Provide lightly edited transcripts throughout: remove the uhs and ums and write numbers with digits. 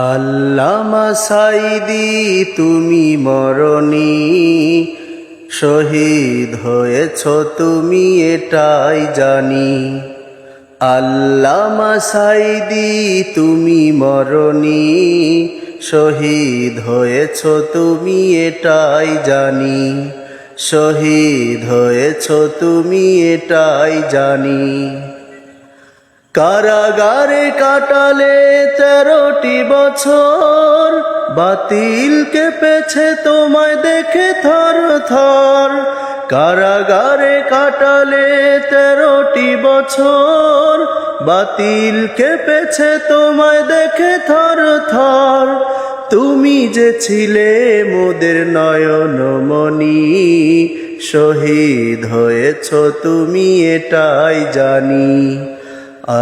আল্লামা সাঈদী তুমি মরণী, শহীদ হয়েছ তুমি এটাই জানি। আল্লামা সাঈদী তুমি মরণী, শহীদ হয়েছ তুমি এটাই জানি। শহীদ হয়েছ তুমি এটাই জানি। কারাগারে কাটালে 13টি বছর, বাতিল কেঁপেছে তোমায় দেখে থর থর। কারাগারে কাটালে 13টি বছর, বাতিল কেঁপেছে তোমায় দেখে থর থর। তুমি যে ছিলে মোদের নয়নমণি, শহীদ হয়েছ তুমি এটাই জানি।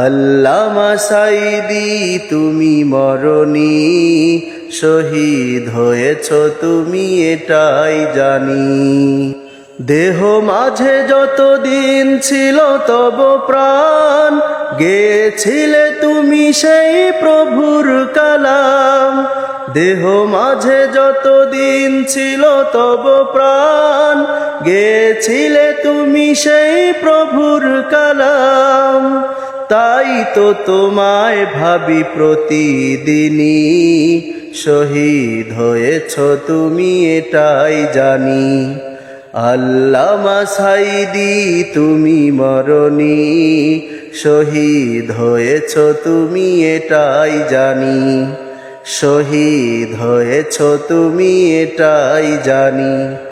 আল্লামা সাঈদী তুমি মরণী, শহীদ হয়েছ তুমি এটাই জানি। দেহ মাঝে যতদিন ছিল তব প্রাণ, গেয়েছিলে তুমি সেই প্রভুর কালাম। দেহ মাঝে যতদিন ছিল তব প্রাণ, গেয়েছিলে তুমি সেই প্রভুর কালাম। তাই তো তোমায় ভাবি প্রতিদিনই, শহীদ হয়েছ তুমি এটাই জানি। আল্লামা সাঈদী তুমি মরণী, শহীদ হয়েছ তুমি এটাই জানি। শহীদ হয়েছ তুমি এটাই জানি।